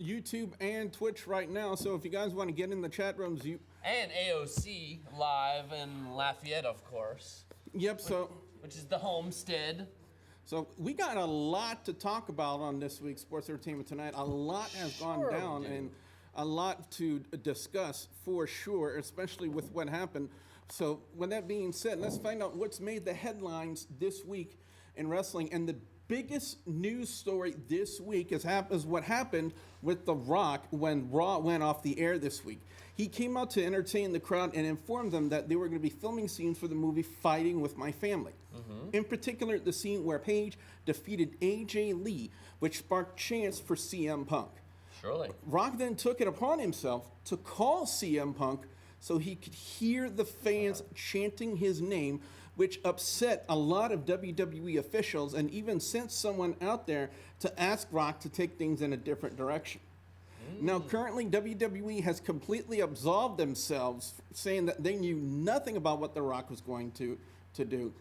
YouTube and Twitch right now. So if you guys want to get in the chat rooms, and AOC live in Lafayette, of course. Yep. Which is the homestead. So we got a lot to talk about on this week's Sports Entertainment Tonight. A lot has gone down and a lot to discuss for sure, especially with what happened. So with that being said, let's find out what's made the headlines this week in wrestling. And the biggest news story this week is what happened with The Rock when Raw went off the air this week. He came out to entertain the crowd and informed them that they were going to be filming scenes for the movie Fighting with My Family. In particular, the scene where Paige defeated AJ Lee, which sparked chants for CM Punk. Surely. Rock then took it upon himself to call CM Punk so he could hear the fans chanting his name, which upset a lot of WWE officials and even sent someone out there to ask Rock to take things in a different direction. Now, currently, WWE has completely absolved themselves, saying that they knew nothing about what The Rock was going to do.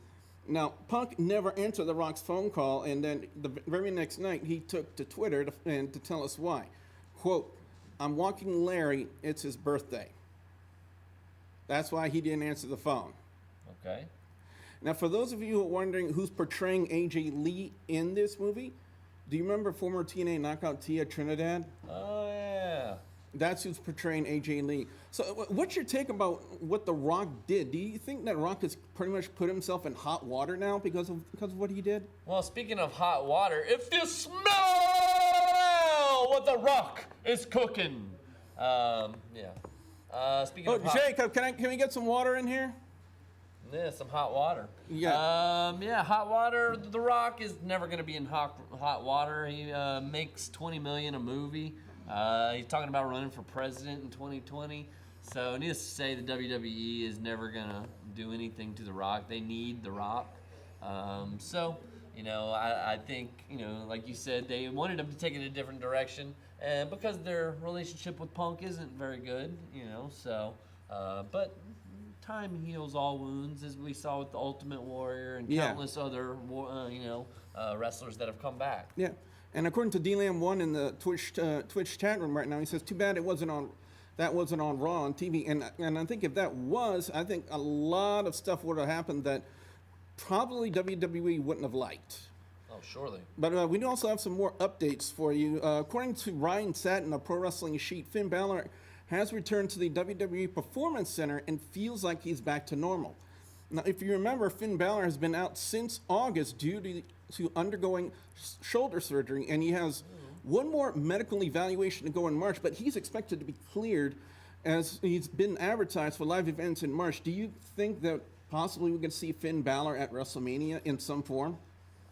Now, Punk never answered The Rock's phone call, and then the very next night, he took to Twitter to tell us why. Quote, "I'm walking Larry, it's his birthday." That's why he didn't answer the phone. Okay. Now, for those of you who are wondering who's portraying AJ Lee in this movie, do you remember former TNA knockout Tia Trinidad? Oh, yeah. That's who's portraying AJ Lee. So what's your take about what The Rock did? Do you think that Rock has pretty much put himself in hot water now because of what he did? Well, speaking of hot water, if you smell what The Rock is cooking. Speaking of hot... Jacob, can we get some water in here? Yeah, some hot water. Yeah. Hot water. The Rock is never going to be in hot water. He makes $20 million a movie. He's talking about running for president in 2020. So needless to say, the WWE is never going to do anything to The Rock. They need The Rock. I think, like you said, they wanted him to take it a different direction. Because their relationship with Punk isn't very good, but time heals all wounds, as we saw with the Ultimate Warrior and countless other, wrestlers that have come back. Yeah, and according to DLam1 in the Twitch chat room right now, he says, "Too bad that wasn't on Raw on TV." And I think if that was, I think a lot of stuff would have happened that probably WWE wouldn't have liked. Oh, surely. But we do also have some more updates for you. According to Ryan Satin of Pro Wrestling Sheet, Finn Balor has returned to the WWE Performance Center and feels like he's back to normal. Now, if you remember, Finn Balor has been out since August due to undergoing shoulder surgery, and he has one more medical evaluation to go in March, but he's expected to be cleared as he's been advertised for live events in March. Do you think that possibly we could see Finn Balor at WrestleMania in some form?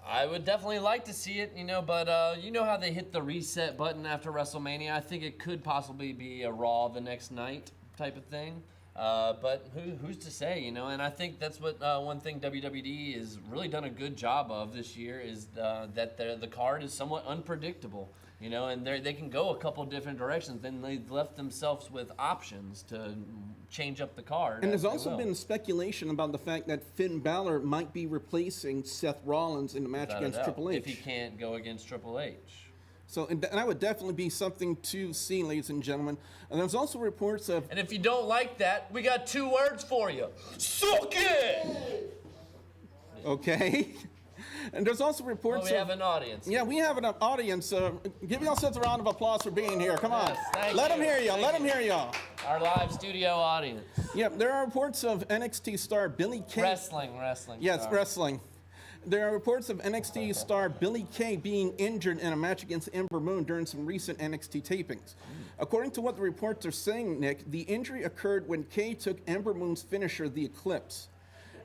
I would definitely like to see it, but you know how they hit the reset button after WrestleMania? I think it could possibly be a Raw the next night type of thing. But who's to say, And I think that's what one thing WWE has really done a good job of this year is that the card is somewhat unpredictable, and they can go a couple different directions. Then they've left themselves with options to change up the card. And there's also been speculation about the fact that Finn Balor might be replacing Seth Rollins in the match against Triple H. If he can't go against Triple H. So, and that would definitely be something to see, ladies and gentlemen. And there's also reports of... And if you don't like that, we got 2 words for you. Suck it! Okay. And there's also reports we have an audience. Yeah, we have an audience. Give yourselves a round of applause for being here. Come on. Yes, Let them hear you. Let them hear y'all. Our live studio audience. Yep, there are reports of NXT star Billy Kay. Wrestling. Yes, star. wrestling. There are reports of NXT star Billy Kay being injured in a match against Ember Moon during some recent NXT tapings. According to what the reports are saying, Nick, the injury occurred when Kay took Ember Moon's finisher, the Eclipse.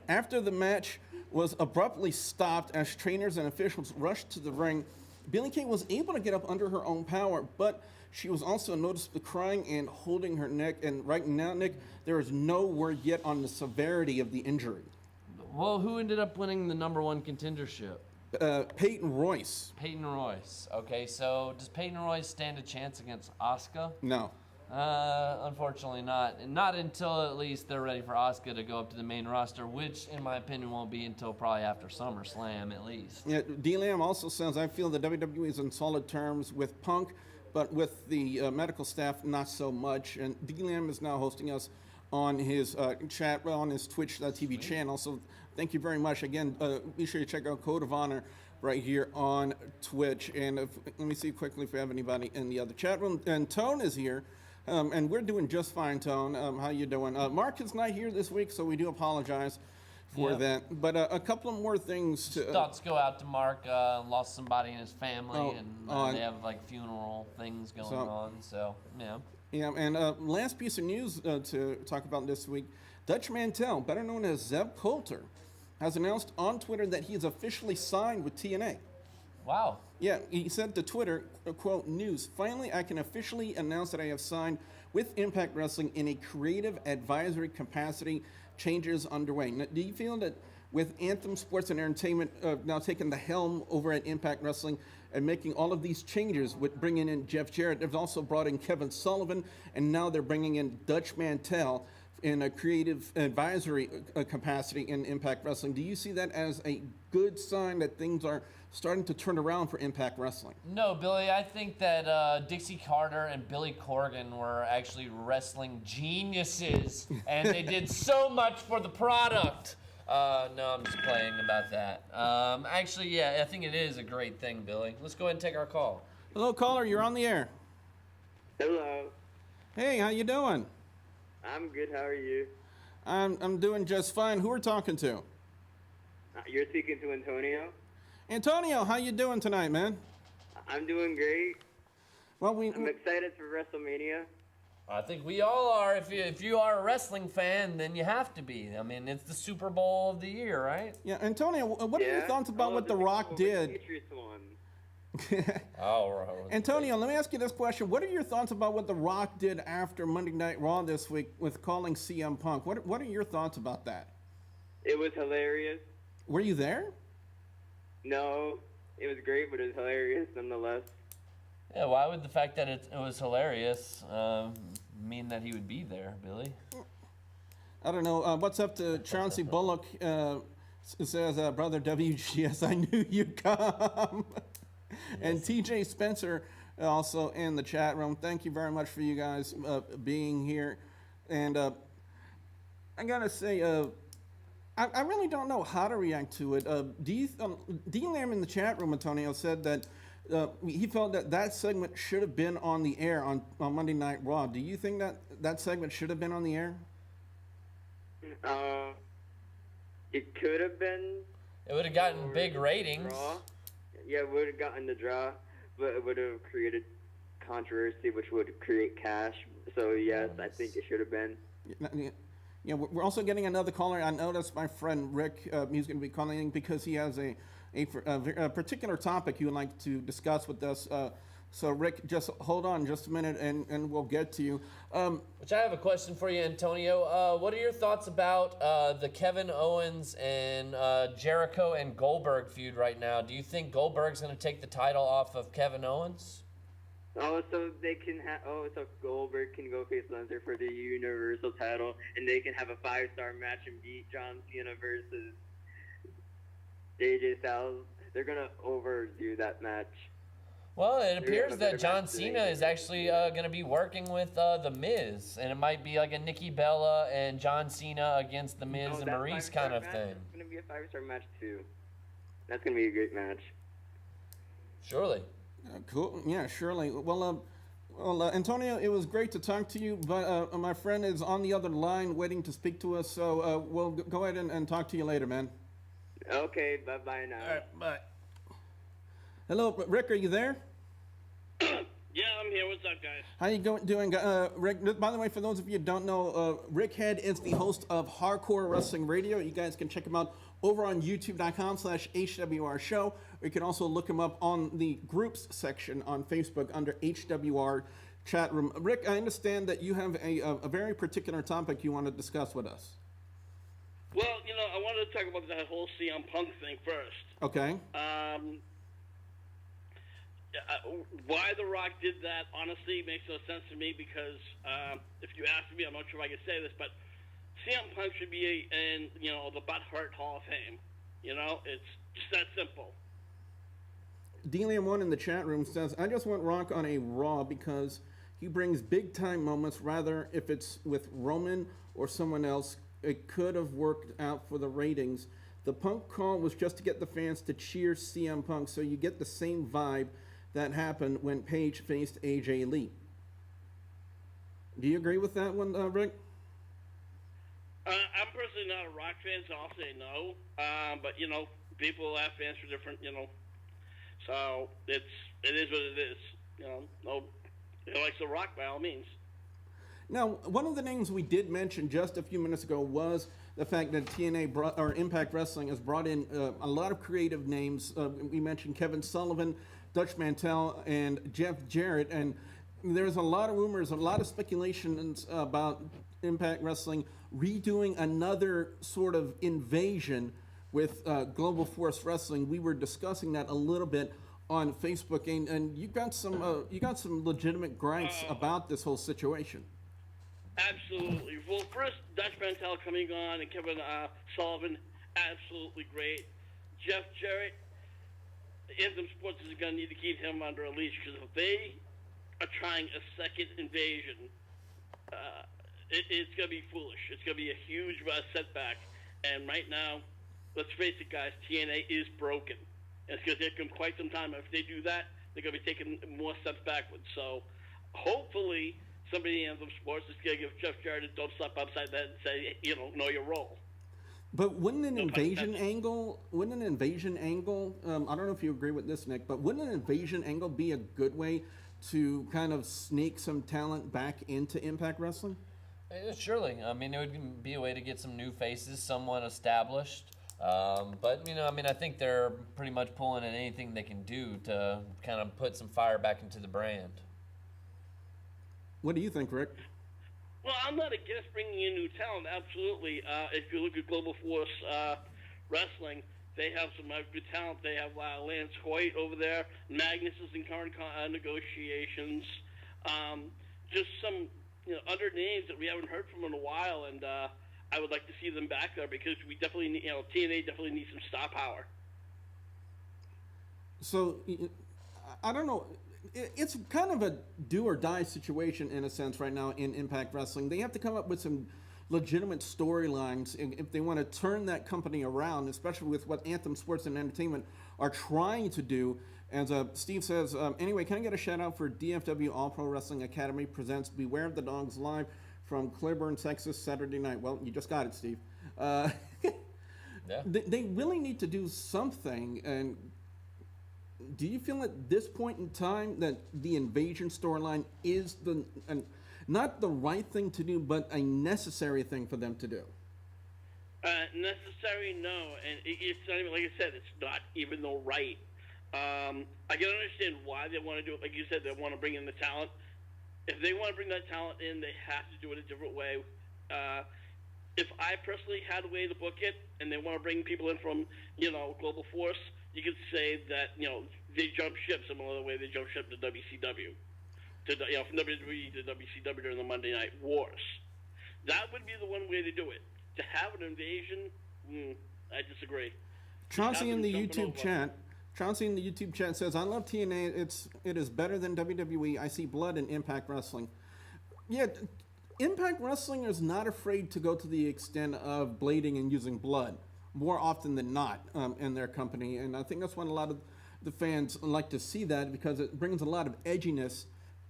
After the match was abruptly stopped as trainers and officials rushed to the ring, Billy Kay was able to get up under her own power, but she was also noticeably crying and holding her neck. And right now, Nick, there is no word yet on the severity of the injury. Well, who ended up winning the #1 contendership? Peyton Royce. Peyton Royce. Okay, so does Peyton Royce stand a chance against Asuka? No. Unfortunately not. Not until at least they're ready for Asuka to go up to the main roster, which in my opinion won't be until probably after SummerSlam at least. Yeah, D-Lam also says, "I feel the WWE is on solid terms with Punk, but with the medical staff, not so much. And D-Lam is now hosting us on his chat, on his Twitch.tv channel. So thank you very much. Again, be sure you check out Code of Honor right here on Twitch. And let me see quickly if we have anybody in the other chat room. And Tone is here. And we're doing just fine, Tone. How you doing? Mark is not here this week, so we do apologize for that. But a couple of more things. Thoughts go out to Mark. Lost somebody in his family, and they have like funeral things going on. So yeah. Yeah, and last piece of news to talk about this week: Dutch Mantel, better known as Zeb Coulter, has announced on Twitter that he is officially signed with TNA. Wow. Yeah, he said to Twitter, quote, "News, finally I can officially announce that I have signed with Impact Wrestling in a creative advisory capacity. Changes underway." Now, do you feel that with Anthem Sports and Entertainment now taking the helm over at Impact Wrestling and making all of these changes with bringing in Jeff Jarrett, they've also brought in Kevin Sullivan, and now they're bringing in Dutch Mantel in a creative advisory capacity in Impact Wrestling. Do you see that as a good sign that things are starting to turn around for Impact Wrestling? No, Billy, I think that Dixie Carter and Billy Corgan were actually wrestling geniuses, and they did so much for the product. No, I'm just playing about that. Actually, yeah, I think it is a great thing, Billy. Let's go ahead and take our call. Hello, caller, you're on the air. Hello. Hey, how you doing? I'm good. How are you? I'm doing just fine. Who are talking to? You're speaking to Antonio. Antonio, how you doing tonight, man? I'm doing great. Well, I'm excited for WrestleMania. I think we all are. If you are a wrestling fan, then you have to be. I mean, it's the Super Bowl of the year, right? Yeah, Antonio, what are your thoughts about what The Rock did? Patriots won. Antonio, let me ask you this question. What are your thoughts about what The Rock did after Monday Night Raw this week with calling CM Punk? What are your thoughts about that? It was hilarious. Were you there? No, it was great, but it was hilarious nonetheless. Yeah, why would the fact that it was hilarious mean that he would be there, Billy? I don't know. What's up to Chauncey Bullock? Says, brother WGS, I knew you'd come. And TJ Spencer also in the chat room. Thank you very much for you guys being here. And I got to say, I really don't know how to react to it. D-Lam in the chat room, Antonio, said that he felt that segment should have been on the air on Monday Night Raw. Do you think that segment should have been on the air? It could have been. It would have gotten big ratings. Raw. Yeah, it would have gotten the draw, but it would have created controversy, which would create cash. So, yes, I think it should have been. Yeah, we're also getting another caller. I noticed my friend Rick, he's going to be calling in because he has a particular topic he would like to discuss with us. So, Rick, just hold on just a minute, and we'll get to you. Which I have a question for you, Antonio. What are your thoughts about the Kevin Owens and Jericho and Goldberg feud right now? Do you think Goldberg's going to take the title off of Kevin Owens? So Goldberg can go face Lesnar for the Universal title, and they can have a 5-star match and beat John Cena versus AJ Styles. They're going to overdo that match. Well, it appears that John Cena is actually going to be working with The Miz, and it might be like a Nikki Bella and John Cena against The Miz and Maurice kind of thing. It's going to be a 5-star match, too. That's going to be a great match. Surely. Cool. Yeah, surely. Well, Antonio, it was great to talk to you, but my friend is on the other line waiting to speak to us, so we'll go ahead and talk to you later, man. Okay, bye-bye now. All right, bye. Hello, Rick, are you there? Yeah, I'm here. What's up, guys? How you doing, Rick? By the way, for those of you who don't know, Rick Head is the host of Hardcore Wrestling Radio. You guys can check him out over on youtube.com/HWR Show. Or you can also look him up on the groups section on Facebook under HWR Chat Room. Rick, I understand that you have a very particular topic you want to discuss with us. Well, I wanted to talk about that whole CM Punk thing first. Okay. Why The Rock did that, honestly, makes no sense to me because if you ask me, I'm not sure if I can say this, but CM Punk should be in the Bret Hart Hall of Fame. It's just that simple. DLM1 in the chat room says, I just want Rock on a Raw because he brings big time moments. Rather, if it's with Roman or someone else, it could have worked out for the ratings. The Punk call was just to get the fans to cheer CM Punk, so you get the same vibe that happened when Paige faced AJ Lee. Do you agree with that one, Rick? I'm personally not a Rock fan, so I'll say no. But people have fans for different, so it is what it is. No, he likes The Rock by all means. Now, one of the names we did mention just a few minutes ago was the fact that TNA Impact Wrestling has brought in a lot of creative names. We mentioned Kevin Sullivan, Dutch Mantel, and Jeff Jarrett, and there's a lot of rumors, a lot of speculations about Impact Wrestling redoing another sort of invasion with Global Force Wrestling. We were discussing that a little bit on Facebook, and you got some legitimate gripes about this whole situation. Absolutely. Well, first, Dutch Mantel coming on and Kevin Sullivan, absolutely great. Jeff Jarrett, Anthem Sports is going to need to keep him under a leash because if they are trying a second invasion, it's going to be foolish. It's going to be a huge setback. And right now, let's face it, guys, TNA is broken. And it's going to take them quite some time. If they do that, they're going to be taking more steps backwards. So hopefully somebody in Anthem Sports is going to give Jeff Jarrett a dope slap upside the head and say, know your role. But wouldn't an invasion angle, I don't know if you agree with this, Nick, but wouldn't an invasion angle be a good way to kind of sneak some talent back into Impact Wrestling? Surely. I mean, it would be a way to get some new faces, someone established. But, I think they're pretty much pulling at anything they can do to kind of put some fire back into the brand. What do you think, Rick? Well, I'm not against bringing in new talent, absolutely. If you look at Global Force Wrestling, they have some good talent. They have Lance Hoyt over there. Magnus is in current negotiations. Just some other names that we haven't heard from in a while, and I would like to see them back there because we definitely need, TNA definitely needs some star power. So, I don't know. It's kind of a do-or-die situation in a sense right now in Impact Wrestling. They have to come up with some legitimate storylines if they want to turn that company around, especially with what Anthem Sports and Entertainment are trying to do. As Steve says, anyway, can I get a shout-out for DFW All-Pro Wrestling Academy presents Beware of the Dogs live from Cleburne, Texas, Saturday night. Well, you just got it, Steve. Yeah. They really need to do something, and do you feel at this point in time that the invasion storyline is not the right thing to do, but a necessary thing for them to do? Necessary, no. And it's not even, like I said, it's not even the right. I can understand why they want to do it. Like you said, they want to bring in the talent. If they want to bring that talent in, they have to do it a different way. If I personally had a way to book it, and they want to bring people in from, Global Force, you could say that, they jump ship similar to the way they jump ship to WCW. From WWE to WCW during the Monday Night Wars. That would be the one way to do it. To have an invasion, I disagree. Chauncey in the YouTube chat says, I love TNA. It is better than WWE. I see blood in Impact Wrestling. Yeah, Impact Wrestling is not afraid to go to the extent of blading and using blood more often than not in their company. And I think that's what a lot of the fans like to see, that because it brings a lot of edginess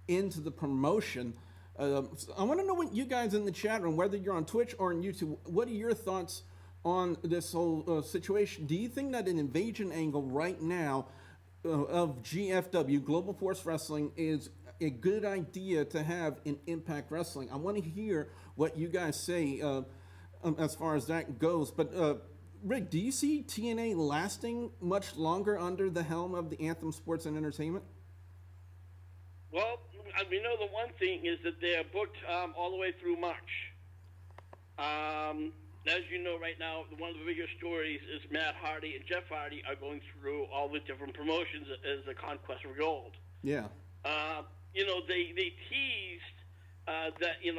into the promotion. So I want to know what you guys in the chat room, whether you're on Twitch or on YouTube, what are your thoughts on this whole situation? Do you think that an invasion angle right now of GFW, Global Force Wrestling, is a good idea to have in Impact Wrestling? I want to hear what you guys say as far as that goes. But Rick, do you see TNA lasting much longer under the helm of the Anthem Sports and Entertainment? Well, we know the one thing is that they're booked all the way through March. As you know right now, one of the bigger stories is Matt Hardy and Jeff Hardy are going through all the different promotions as a conquest for gold. Yeah. They teased that they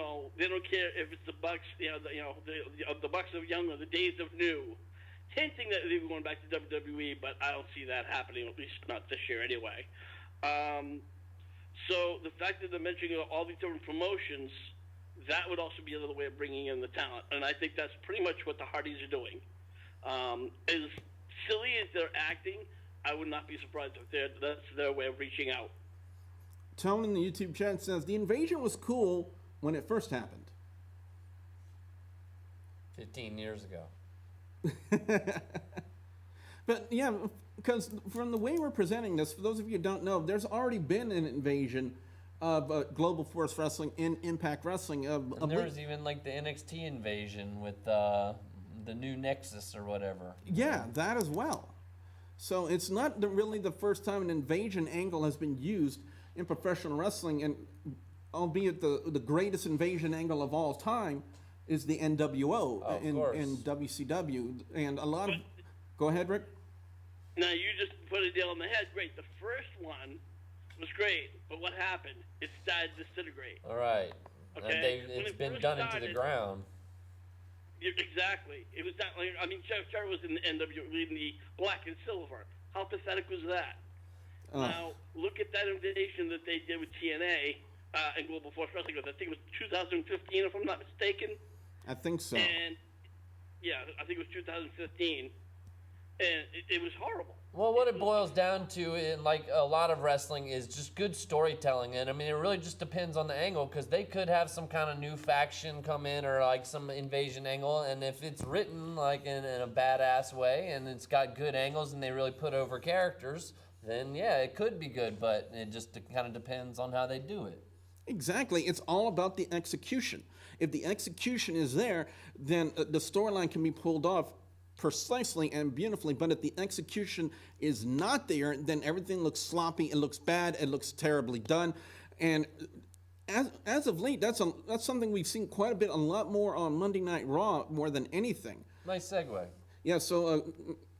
don't care if it's the Bucks, the Bucks of Young or the Days of New. hinting that they were going back to WWE, but I don't see that happening, at least not this year anyway. So the fact that they're mentioning all these different promotions, that would also be another way of bringing in the talent. And I think that's pretty much what the Hardys are doing. As silly as they're acting, I would not be surprised if that's their way of reaching out. Tone in the YouTube chat says, the invasion was cool when it first happened. 15 years ago. But yeah, because from the way we're presenting this, for those of you who don't know, there's already been an invasion of Global Force Wrestling in Impact Wrestling. And there was even like the NXT invasion with the new Nexus or whatever. Yeah, that as well. So it's not really the first time an invasion angle has been used in professional wrestling, and albeit the greatest invasion angle of all time is the NWO in WCW, and a lot of. Go ahead, Rick. Now you just put it on the head. Great. The first one was great, but what happened? It started to disintegrate. All right. Okay. It's been done into the ground. Exactly. It was not like, I mean, Jeff Jarrett was in the NWO leading the black and silver. How pathetic was that? Now look at that invasion that they did with TNA and Global Force Wrestling. I think it was 2015, if I'm not mistaken. I think so. And yeah, I think it was 2015. And it was horrible. Well, what it boils down to in like a lot of wrestling is just good storytelling. And I mean, it really just depends on the angle, because they could have some kind of new faction come in or like some invasion angle. And if it's written like in a badass way and it's got good angles and they really put over characters, then yeah, it could be good. But it just kind of depends on how they do it. Exactly. It's all about the execution. If the execution is there, then the storyline can be pulled off precisely and beautifully, but if the execution is not there, then everything looks sloppy, it looks bad, it looks terribly done. And as of late, that's something we've seen quite a bit, a lot more on Monday Night Raw more than anything. Nice segue. Yeah, so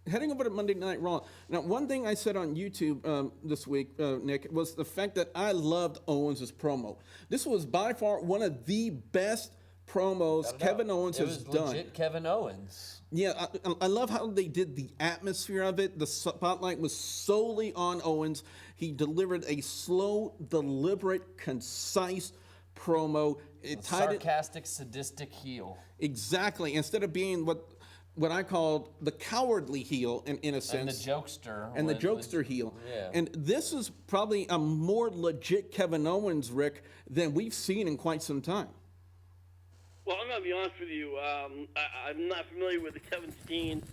heading over to Monday Night Raw. Now, one thing I said on YouTube this week, Nick, was the fact that I loved Owens' promo. This was by far one of the best promos Kevin Owens has done. It was legit Kevin Owens. Yeah, I love how they did the atmosphere of it. The spotlight was solely on Owens. He delivered a slow, deliberate, concise promo. Sarcastic, sadistic heel. Exactly. Instead of being what I called the cowardly heel in a sense. And the jokester. And the jokester heel. Yeah. And this is probably a more legit Kevin Owens, Rick, than we've seen in quite some time. Well, I'm going to be honest with you. I'm not familiar with the Kevin Steen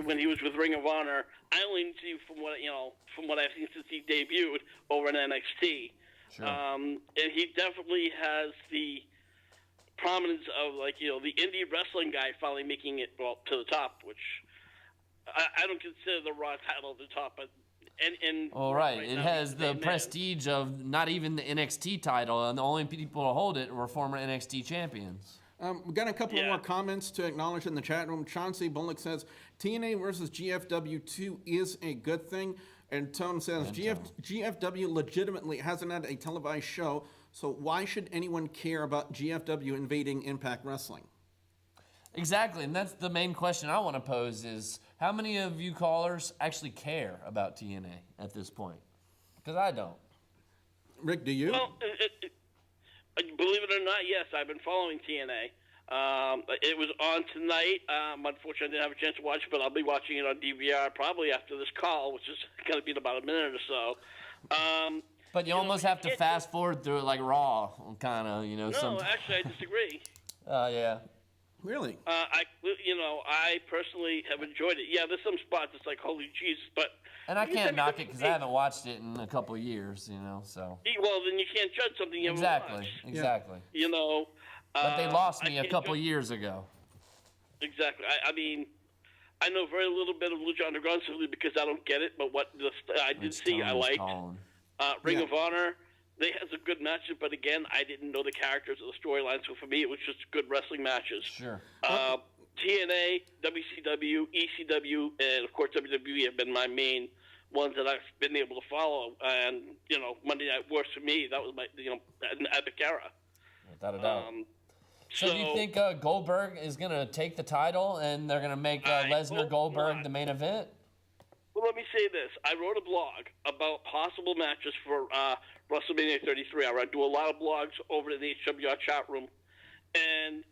when he was with Ring of Honor. I only see from what I've seen since he debuted over in NXT. Sure. And he definitely has the prominence of the indie wrestling guy finally making it to the top, which I don't consider the Raw title the top, but. All right. It has the prestige of not even the NXT title, and the only people to hold it were former NXT champions. We've got a couple of more comments to acknowledge in the chat room. Chauncey Bullock says, TNA versus GFW2 is a good thing. And Tone says, GFW legitimately hasn't had a televised show, so why should anyone care about GFW invading Impact Wrestling? Exactly, and that's the main question I want to pose is, how many of you callers actually care about TNA at this point? Because I don't. Rick, do you? Well, believe it or not, yes, I've been following TNA. It was on tonight. Unfortunately, I didn't have a chance to watch it, but I'll be watching it on DVR probably after this call, which is going to be in about a minute or so. But you almost have to fast forward through it like Raw, kind of, No, actually, I disagree. Yeah. Really? I personally have enjoyed it. Yeah, there's some spots it's like, holy Jesus, but... And I can't knock it because I haven't watched it in a couple of years, so... Well, then you can't judge something you haven't watched. Exactly. But they lost me a couple years ago. Exactly. I mean, I know very little bit of Lucha Underground simply because I don't get it, but what I did see, I liked. Ring of Honor, they had some good matches, but again, I didn't know the characters or the storylines, so for me, it was just good wrestling matches. Sure. TNA, WCW, ECW, and of course WWE have been my main ones that I've been able to follow. And Monday Night Wars for me, that was my an epic era. Without a doubt. So do you think Goldberg is going to take the title and they're going to make Lesnar hope Goldberg not. the main event? Well, let me say this. I wrote a blog about possible matches for WrestleMania 33. I do a lot of blogs over in the HWR chat room. And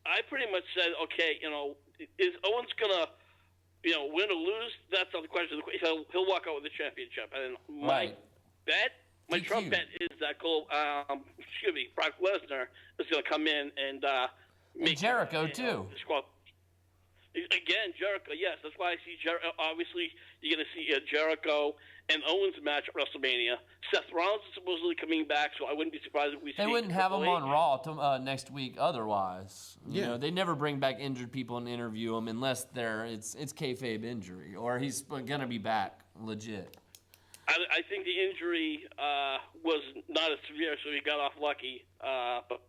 I pretty much said, okay, is Owens going to, win or lose? That's not the question. He'll walk out with the championship. And my trump bet is that Brock Lesnar is going to come in and make Jericho, too. Again, Jericho, yes. That's why I see Jericho. Obviously, you're going to see Jericho and Owens match at WrestleMania. Seth Rollins is supposedly coming back, so I wouldn't be surprised if we see They wouldn't have him Triple on H. Raw next week otherwise. You know, they never bring back injured people and interview them unless it's kayfabe injury or he's going to be back legit. I think the injury was not as severe, so he got off lucky. But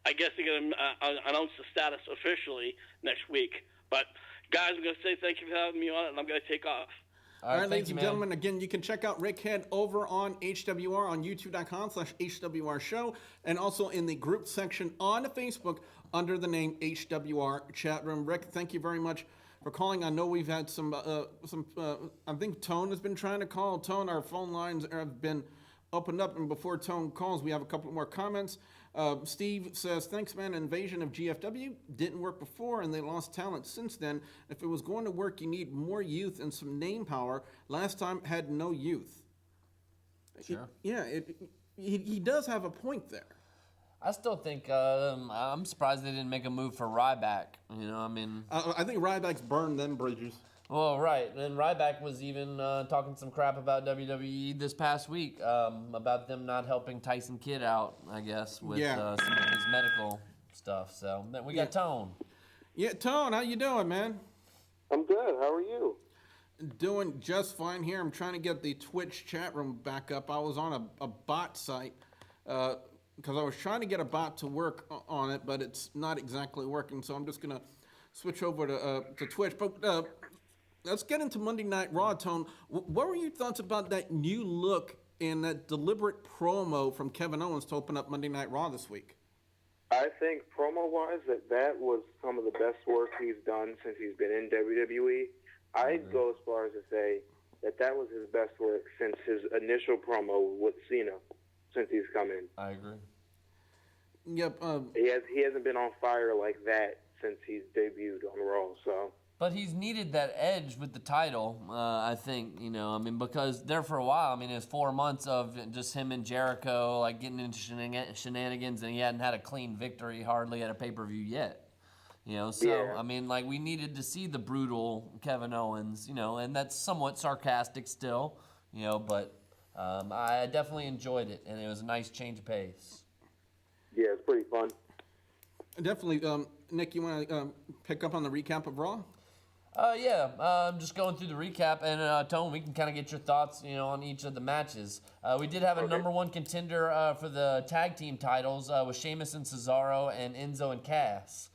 I guess they're going to announce the status officially next week. But, guys, I'm going to say thank you for having me on, and I'm going to take off. All right, ladies and gentlemen, again, you can check out Rick Head over on HWR on youtube.com/HWR show and also in the group section on Facebook under the name HWR Chat Room. Rick, thank you very much for calling. I know we've had some I think Tone has been trying to call. Tone, our phone lines have been opened up, and before Tone calls, we have a couple more comments. Steve says, thanks, man. Invasion of GFW didn't work before, and they lost talent since then. If it was going to work, you need more youth and some name power. Last time had no youth. Sure. He does have a point there. I still think I'm surprised they didn't make a move for Ryback. I think Ryback's burned them bridges. Well, right. And Ryback was even talking some crap about WWE this past week about them not helping Tyson Kidd out, I guess, with some of his medical stuff. So we got Tone. Yeah, Tone, how you doing, man? I'm good. How are you? Doing just fine here. I'm trying to get the Twitch chat room back up. I was on a bot site because I was trying to get a bot to work on it, but it's not exactly working. So I'm just going to switch over to Twitch. But let's get into Monday Night Raw, Tone. What were your thoughts about that new look and that deliberate promo from Kevin Owens to open up Monday Night Raw this week? I think promo-wise that was some of the best work he's done since he's been in WWE. I'd go as far as to say that was his best work since his initial promo with Cena, since he's come in. I agree. Yep. He hasn't been on fire like that since he's debuted on Raw, so... But he's needed that edge with the title, I think, because there for a while, it was 4 months of just him and Jericho, like, getting into shenanigans, and he hadn't had a clean victory hardly at a pay-per-view yet. We needed to see the brutal Kevin Owens, and that's somewhat sarcastic still, but I definitely enjoyed it, and it was a nice change of pace. Yeah, it's pretty fun. Definitely. Nick, you want to pick up on the recap of Raw? I'm just going through the recap, and Tone, we can kind of get your thoughts, on each of the matches. We did have a number one contender for the tag team titles with Sheamus and Cesaro and Enzo and Cass,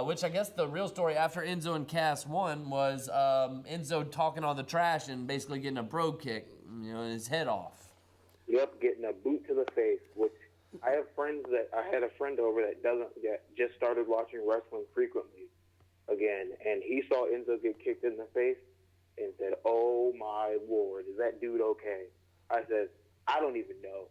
which I guess the real story after Enzo and Cass won was Enzo talking all the trash and basically getting a bro kick, his head off. Yep, getting a boot to the face, which I had a friend over that just started watching wrestling frequently again, and he saw Enzo get kicked in the face and said, "Oh my Lord, is that dude okay?" I said, "I don't even know."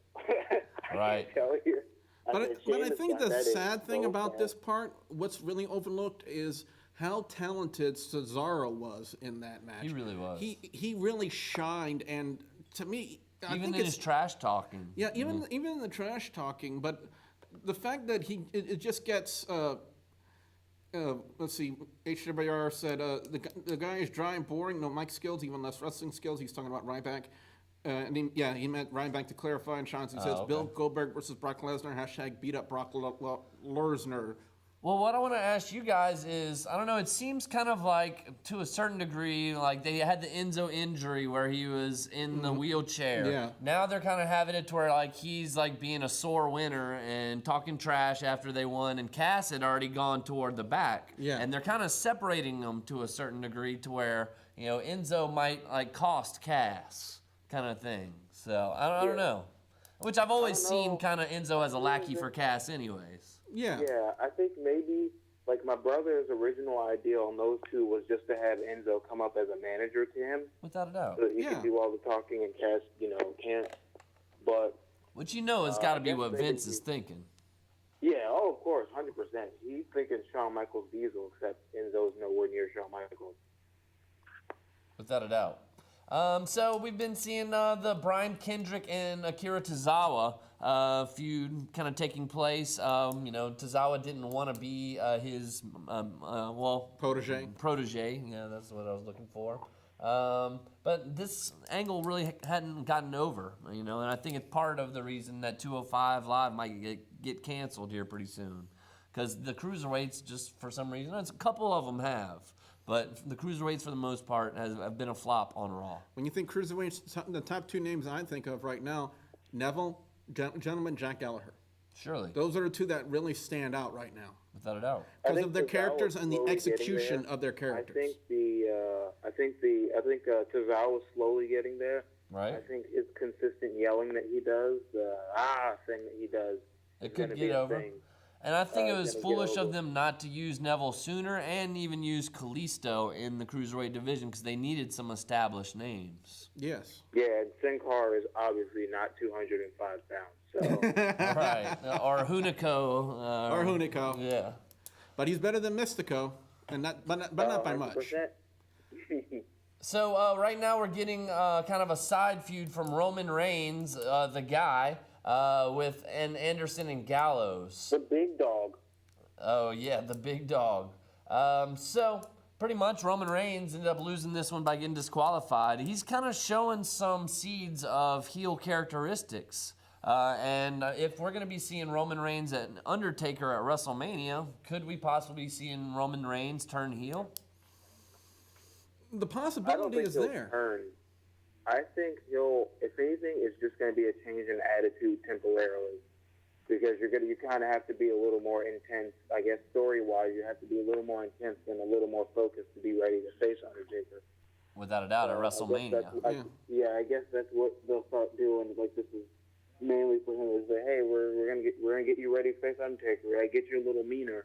I can't tell you. But I think the sad thing about this part, what's really overlooked, is how talented Cesaro was in that match. He really was. He really shined, and to me, even in his trash talking. Yeah, even in the trash talking, but the fact that it just gets. Let's see. HWR said the guy is dry and boring. No mic skills, even less wrestling skills. He's talking about Ryback. He meant Ryback to clarify. And Chauncey says Bill Goldberg versus Brock Lesnar. # beat up Brock Lesnar. Well, what I want to ask you guys is, I don't know, it seems kind of like, to a certain degree, like they had the Enzo injury where he was in the wheelchair. Yeah. Now they're kind of having it to where, like, he's, like, being a sore winner and talking trash after they won, and Cass had already gone toward the back. Yeah. And they're kind of separating them to a certain degree to where, Enzo might, like, cost Cass kind of thing. So, I don't know. Which I've always seen kind of Enzo as a lackey for Cass anyways. Yeah. Yeah, I think maybe like my brother's original idea on those two was just to have Enzo come up as a manager to him, Without a doubt. so that he Yeah. could do all the talking and cast, can't. But Which has got to I be guess what maybe Vince is thinking. yeah, oh of course, 100%. He's thinking Shawn Michaels Diesel, except Enzo's nowhere near Shawn Michaels. Without a doubt. So we've been seeing the Brian Kendrick and Akira Tozawa feud kind of taking place. Tozawa didn't want to be his, Protege. Yeah, that's what I was looking for. But this angle really hadn't gotten over, and I think it's part of the reason that 205 Live might get canceled here pretty soon. Because the cruiserweights, just for some reason, a couple of them have. But the cruiserweights, for the most part, have been a flop on Raw. When you think cruiserweights, the top two names I think of right now, Neville, gentleman, Jack Gallagher. Surely, Those are the two that really stand out right now without a doubt. because of their characters and the slowly execution getting there. of their characters. I think Tozawa's slowly getting there. Right. I think his consistent yelling that he does, the thing that he does, It is could gonna get be a over. thing. And I think it Gonna was get foolish of over. them not to use Neville sooner and even use Kalisto in the cruiserweight division because they needed some established names. Yes. Yeah, and Sin Cara is obviously not 205 pounds. So Right. Or Hunico. Or Hunico. Yeah. But he's better than Mystico, and not by much. 100%. So right now we're getting kind of a side feud from Roman Reigns, the guy, with Anderson and Gallows. The big dog. Oh, yeah, the big dog. So, pretty much, Roman Reigns ended up losing this one by getting disqualified. He's kind of showing some seeds of heel characteristics. And if we're going to be seeing Roman Reigns and Undertaker at WrestleMania, could we possibly be seeing Roman Reigns turn heel? The I don't possibility think is he'll there. turn. I think if anything, it's just going to be a change in attitude temporarily. Because you kind of have to be a little more intense, I guess, story-wise. You have to be a little more intense and a little more focused to be ready to face Undertaker. Without a doubt, at I guess WrestleMania. I guess that's what they'll start doing. Like, this is mainly for him, is that, hey, we're gonna get you ready to face Undertaker. Right? Get you a little meaner,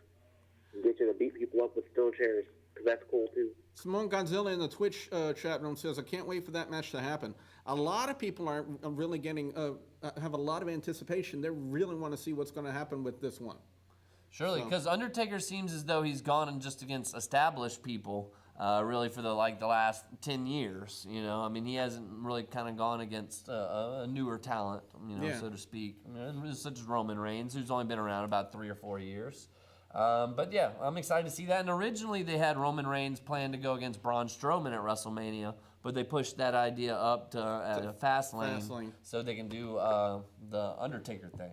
and get you to beat people up with steel chairs, because that's cool too. Simone Godzilla in the Twitch chat room says, I can't wait for that match to happen. A lot of people are really have a lot of anticipation. They really want to see what's going to happen with this one. Surely, because Undertaker seems as though he's gone just against established people, really for the last 10 years. I mean, he hasn't really kind of gone against a newer talent, so to speak, such as Roman Reigns, who's only been around about 3 or 4 years. But yeah, I'm excited to see that. And originally they had Roman Reigns planned to go against Braun Strowman at WrestleMania, but they pushed that idea up to Fastlane so they can do the Undertaker thing.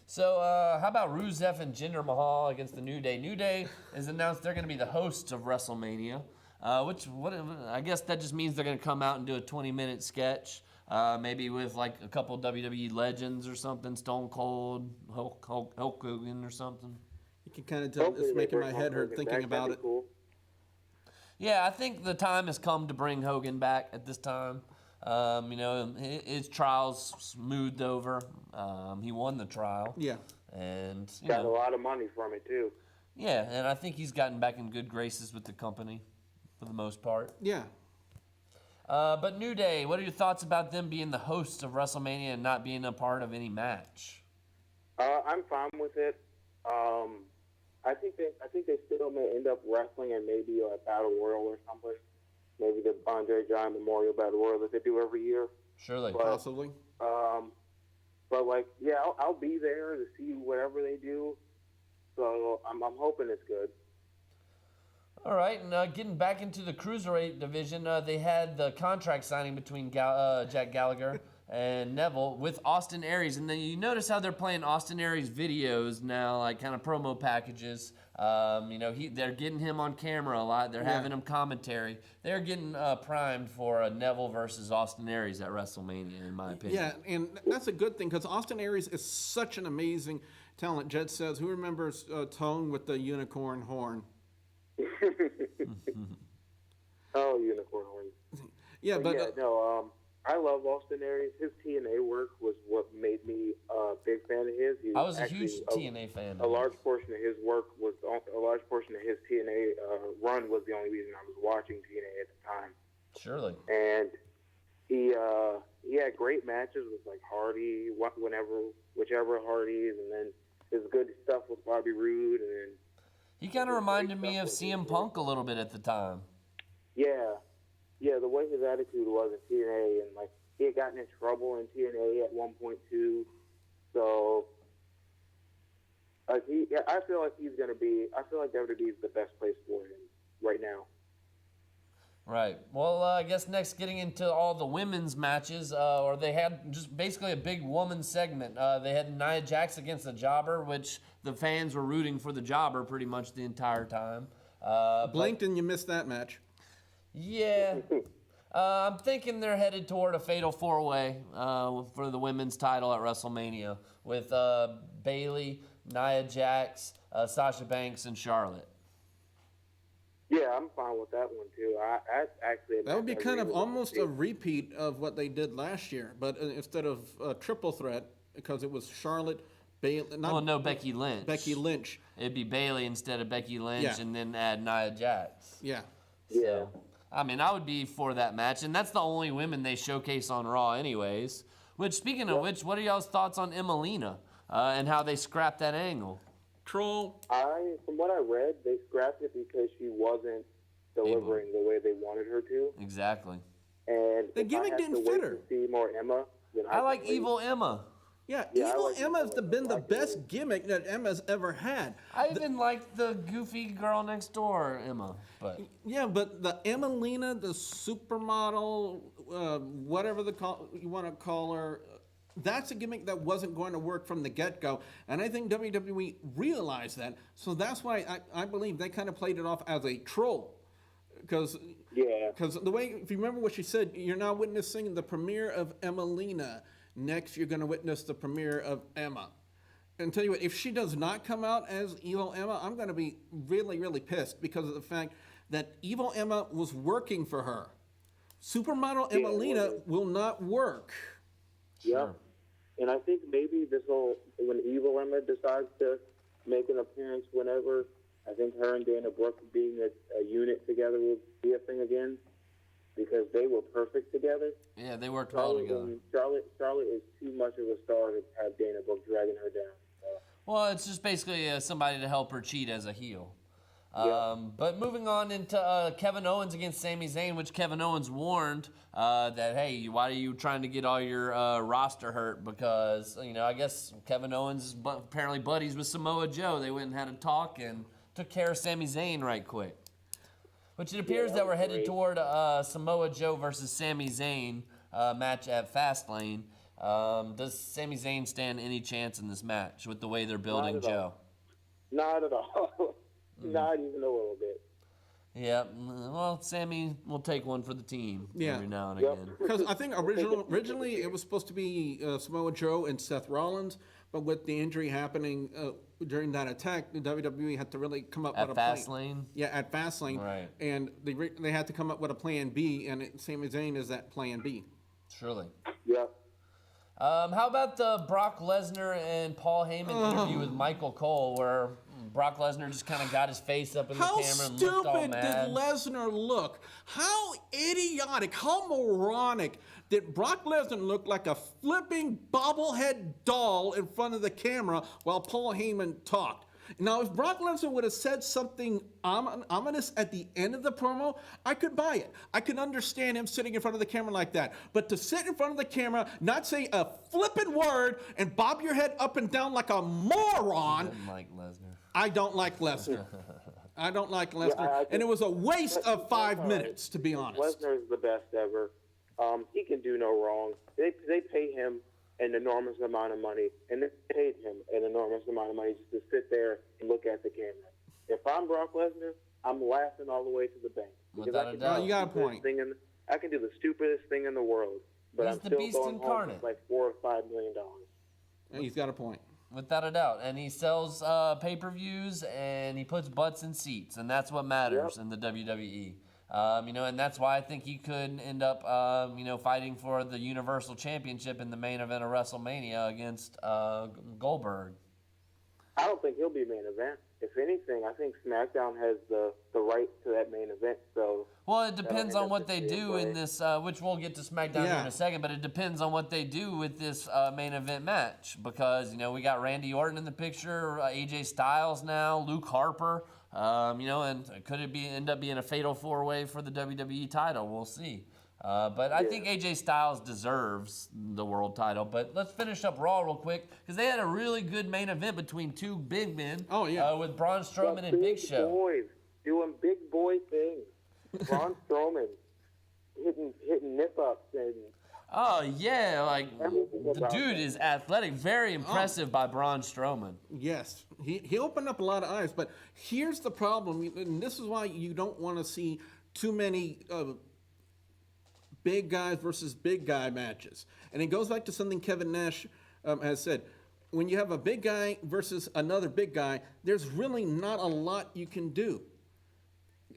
So how about Rusev and Jinder Mahal against the New Day? New Day has announced they're going to be the hosts of WrestleMania, I guess that just means they're going to come out and do a 20-minute sketch, maybe with like a couple WWE legends or something, Stone Cold, Hulk Hogan or something. You can kind of tell Hopefully it's they making bring my head Hulk hurt Hogan thinking back. about That'd it. be cool. Yeah, I think the time has come to bring Hogan back at this time. His trial's smoothed over. He won the trial. Yeah. And, Got a lot of money from it too. yeah, and I think he's gotten back in good graces with the company for the most part. Yeah. But New Day, what are your thoughts about them being the hosts of WrestleMania and not being a part of any match? I'm fine with it. I think they still may end up wrestling in maybe a Battle Royal or something. Maybe the Andre Giant Memorial Battle Royal that they do every year. Surely. But, Possibly. But I'll be there to see whatever they do. So I'm hoping it's good. All right, and getting back into the Cruiserweight division, they had the contract signing between Jack Gallagher and Neville with Austin Aries. And then you notice how they're playing Austin Aries videos now, like kind of promo packages. They're getting him on camera a lot. They're having him commentary. They're getting primed for Neville versus Austin Aries at WrestleMania, in my opinion. Yeah, and that's a good thing because Austin Aries is such an amazing talent. Jed says, who remembers Tone with the unicorn horn? Oh, unicorn horn. Yeah, but I love Austin Aries. His TNA work was what made me a big fan of his. I was a huge TNA fan. A large portion of his work was a large portion of his TNA run was the only reason I was watching TNA at the time. Surely. And he had great matches with like Hardy, whichever Hardys, and then his good stuff with Bobby Roode, and then He kind of reminded me of CM Punk a little bit at the time. Yeah, the way his attitude was in TNA, and like he had gotten in trouble in TNA at one point too. So, I feel like I feel like WWE is the best place for him right now. Right. Well, I guess next getting into all the women's matches, or they had just basically a big woman segment. They had Nia Jax against the Jobber, which the fans were rooting for the Jobber pretty much the entire time. Blinked and you missed that match. Yeah. I'm thinking they're headed toward a fatal four-way for the women's title at WrestleMania with Bayley, Nia Jax, Sasha Banks, and Charlotte. Yeah, I'm fine with that one too. That would be kind of almost a repeat of what they did last year, but instead of a triple threat, because it was Charlotte, Bayley. Becky Lynch. Becky Lynch. It'd be Bayley instead of Becky Lynch, Yeah. and then add Nia Jax. Yeah. So, I mean, I would be for that match, and that's the only women they showcase on Raw anyways. Which, speaking of which, what are y'all's thoughts on Emelina and how they scrapped that angle? Troll. From what I read, they scrapped it because she wasn't delivering the way they wanted her to. Exactly. And The gimmick didn't fit her. To see more Emma, then I like Evil Emma. Yeah, Yeah, I Evil like Emma's Evil been the Emma. best gimmick that Emma's ever had. I even like the goofy girl next door, Emma. But Yeah, but the Emelina, the supermodel, whatever you want to call her, that's a gimmick that wasn't going to work from the get-go. And I think WWE realized that. So that's why I believe they kind of played it off as a troll. Because the way, if you remember what she said, you're now witnessing the premiere of Emelina. Next, you're going to witness the premiere of Emma. And tell you what, if she does not come out as Evil Emma, I'm going to be really, really pissed because of the fact that Evil Emma was working for her. Supermodel Emelina will not work. Yeah. And I think maybe when Evil Emma decides to make an appearance whenever, I think her and Dana Brooke being a unit together will be a thing again. Because they were perfect together. yeah, they worked well together. Charlotte is too much of a star to have Dana Brooke dragging her down. Well, it's just basically somebody to help her cheat as a heel. But moving on into Kevin Owens against Sami Zayn, which Kevin Owens warned that, hey, why are you trying to get all your roster hurt? Because, I guess Kevin Owens is apparently buddies with Samoa Joe. They went and had a talk and took care of Sami Zayn right quick. Which it appears that we're headed toward Samoa Joe versus Sami Zayn match at Fastlane. Does Sami Zayn stand any chance in this match with the way they're building Joe? Not at all. Not even a little bit. Yeah, well, Sammy will take one for the team every now and again. Because I think originally it was supposed to be Samoa Joe and Seth Rollins, but with the injury happening during that attack, the WWE had to really come up with a plan. At Fastlane? Yeah, at Fastlane. Right. And they had to come up with a plan B, and Sami Zayn is that plan B. Surely. Yeah. How about the Brock Lesnar and Paul Heyman interview with Michael Cole, where Brock Lesnar just kind of got his face up in the How camera and looked all stupid mad? did Lesnar look? How idiotic, how moronic did Brock Lesnar look like a flipping bobblehead doll in front of the camera while Paul Heyman talked? Now, if Brock Lesnar would have said something ominous at the end of the promo, I could buy it. I could understand him sitting in front of the camera like that. But to sit in front of the camera, not say a flippin' word, and bob your head up and down like a moron. Didn't like Lesnar. I don't like Lesnar. I don't like Lesnar. Yeah, and it was a waste of 5 minutes, to be honest. Lesnar is the best ever. He can do no wrong. They pay him an enormous amount of money, and they paid him an enormous amount of money just to sit there and look at the camera. If I'm Brock Lesnar, I'm laughing all the way to the bank. Without a doubt. You got a point. I can do the stupidest thing in the world, but He's I'm the still beast going home incarnate. with like $4 or $5 million. He's got a point. Without a doubt. And he sells pay-per-views, and he puts butts in seats, and that's what matters in the WWE. And that's why I think he could end up, fighting for the Universal Championship in the main event of WrestleMania against Goldberg. I don't think he'll be main event. If anything, I think SmackDown has the right to that main event. So, well, it depends on what they do in this, which we'll get to SmackDown here in a second, but it depends on what they do with this main event match because, we got Randy Orton in the picture, AJ Styles now, Luke Harper, and could it end up being a fatal four-way for the WWE title? We'll see. But I think AJ Styles deserves the world title. But let's finish up Raw real quick because they had a really good main event between two big men. Oh, yeah. With Braun Strowman and Big Show. Boys doing big boy things. Braun Strowman hitting nip ups and. Oh yeah, the dude is athletic, very impressive by Braun Strowman. Yes, he opened up a lot of eyes. But here's the problem, and this is why you don't want to see too many. Big guys versus big guy matches. And it goes back to something Kevin Nash has said. When you have a big guy versus another big guy, there's really not a lot you can do.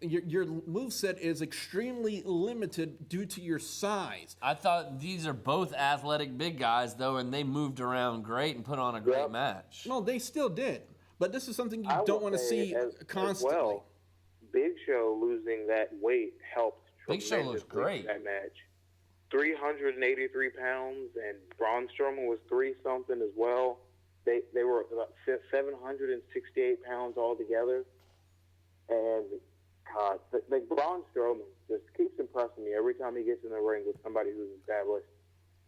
Your moveset is extremely limited due to your size. I thought these are both athletic big guys, though, and they moved around great and put on a great match. Well, they still did. But this is something you don't want to see constantly. As well, Big Show losing that weight helped. Big Show looks great. That match. 383 pounds, and Braun Strowman was 3-something as well. They were about 768 pounds altogether. And, God, like Braun Strowman just keeps impressing me every time he gets in the ring with somebody who's established.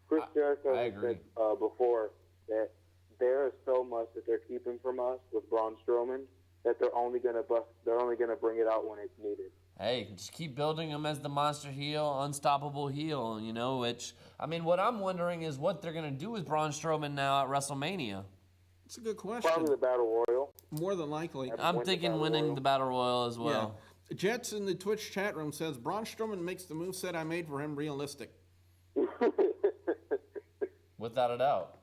Chris Jericho said before that there is so much that they're keeping from us with Braun Strowman that they're only gonna bring it out when it's needed. Hey, just keep building him as the monster heel, unstoppable heel, which, what I'm wondering is what they're going to do with Braun Strowman now at WrestleMania. It's a good question. Probably the Battle Royal. More than likely. I'm thinking winning the Battle Royal as well. Yeah. Jets in the Twitch chat room says, Braun Strowman makes the moveset I made for him realistic. Without a doubt.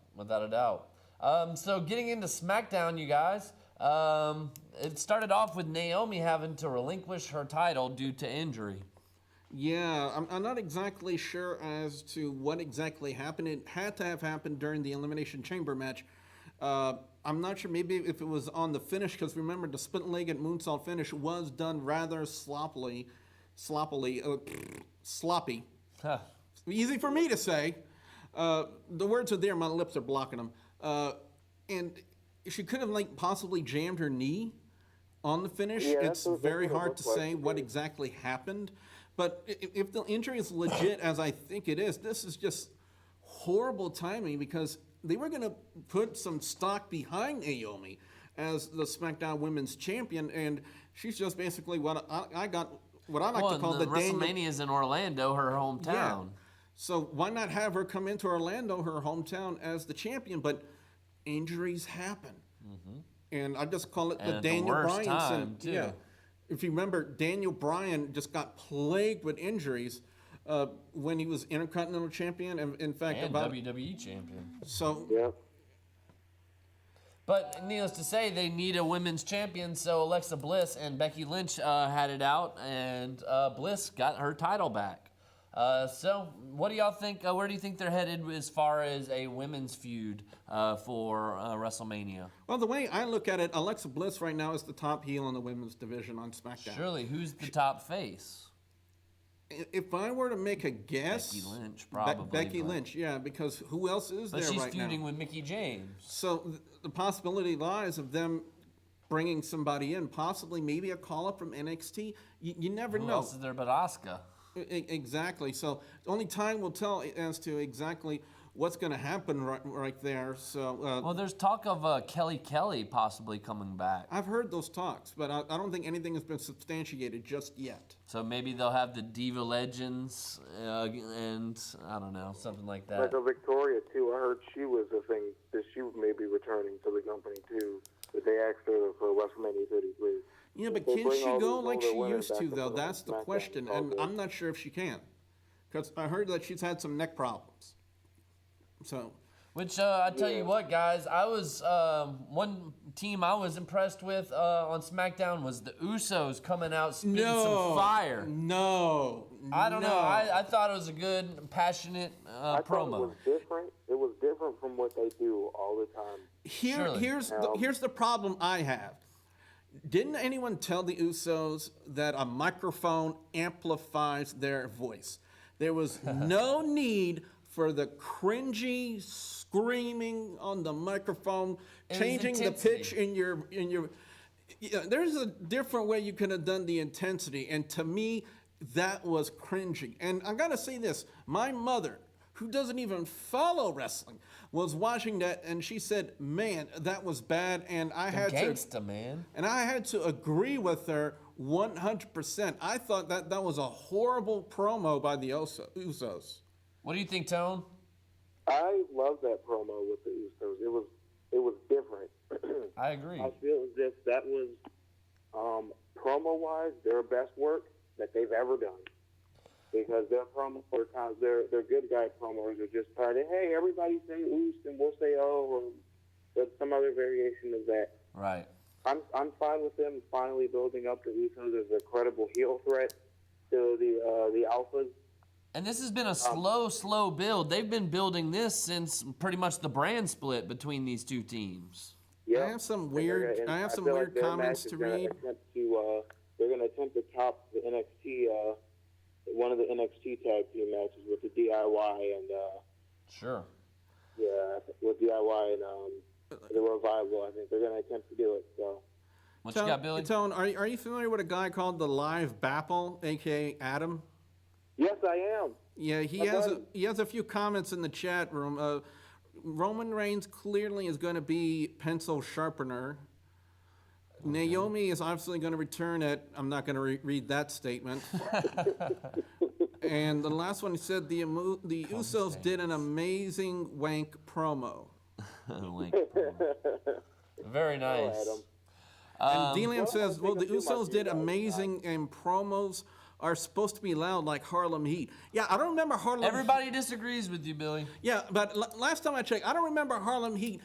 So getting into SmackDown, you guys. It started off with Naomi having to relinquish her title due to injury. Yeah, I'm not exactly sure as to what exactly happened. It had to have happened during the Elimination Chamber match. I'm not sure maybe if it was on the finish, because remember the split-legged moonsault finish was done rather sloppy. Huh. Easy for me to say. The words are there, my lips are blocking them. And she could have possibly jammed her knee on the finish. Yeah, it's very hard to say what exactly happened. But if the injury is legit, as I think it is, this is just horrible timing because they were going to put some stock behind Naomi as the SmackDown Women's Champion, and she's just basically what I like to call the WrestleMania's in Orlando, her hometown. Yeah. So why not have her come into Orlando, her hometown, as the champion? But injuries happen. Mm-hmm. And I just call it the Daniel Bryan time, too. Yeah. If you remember, Daniel Bryan just got plagued with injuries when he was Intercontinental Champion. And in fact, and WWE Champion. So, yeah. But needless to say, they need a women's champion. So Alexa Bliss and Becky Lynch had it out, and Bliss got her title back. So what do y'all think? Where do you think they're headed as far as a women's feud for WrestleMania? Well, the way I look at it, Alexa Bliss right now is the top heel in the women's division on SmackDown. Surely, who's the top face? If I were to make a guess, Becky Lynch, probably. Becky Lynch, yeah, because who else is there right now? But she's feuding with Mickie James. So the possibility lies of them bringing somebody in, possibly maybe a call-up from NXT. You never know. Who else is there but Asuka? Exactly. So only time will tell as to exactly what's going to happen right there. So well, there's talk of Kelly possibly coming back. I've heard those talks, but I don't think anything has been substantiated just yet. So maybe they'll have the Diva Legends and I don't know, something like that. Like a Victoria too. I heard she was a thing that she may be returning to the company too. But they asked her for WrestleMania 33. Yeah, but can she go like she used to, though? That's the question, and I'm not sure if she can. Because I heard that she's had some neck problems. So, Which I tell you what, guys, I was one team I was impressed with on SmackDown was the Usos coming out spitting some fire. I don't know. I thought it was a good, passionate I promo. thought it was different. It was different from what they do all the time. Here's the problem I have. Didn't anyone tell the Usos that a microphone amplifies their voice? There was no need for the cringy screaming on the microphone, changing the pitch in your. Yeah, there's a different way you could have done the intensity, and to me, that was cringy. And I gotta say this: my mother, who doesn't even follow wrestling, was watching that, and she said, "Man, that was bad." And I had gangsta, man. And I had to agree with her 100%. I thought that was a horrible promo by the Usos. What do you think, Tone? I love that promo with the Usos. It was different. I agree. I feel as if that was promo-wise their best work that they've ever done. Because their promos are times their good guy promos are just part of, hey, everybody say Oos and we'll say or some other variation of that. Right. I'm fine with them finally building up the Usos as a credible heel threat to the Alphas. And this has been a slow build. They've been building this since pretty much the brand split between these two teams. Yeah. I have some weird comments to read. They're going to attempt to top the NXT, one of the NXT tag team matches with the DIY and sure. Yeah, with DIY and the Revival. I think they're going to attempt to do it. So. What you got, Billy? Tone, are you familiar with a guy called the Live Bapple, aka Adam? Yes, I am. Yeah, he has a few comments in the chat room. Roman Reigns clearly is going to be pencil sharpener. Okay. Naomi is obviously going to return at. I'm not going to read that statement. And the last one, he said the Usos did an amazing wank promo. Wank promo. Very nice. And D-Lam says, well, the Usos did amazing, and promos are supposed to be loud like Harlem Heat. Yeah, I don't remember Harlem Everybody disagrees with you, Billy. Yeah, but last time I checked, I don't remember Harlem Heat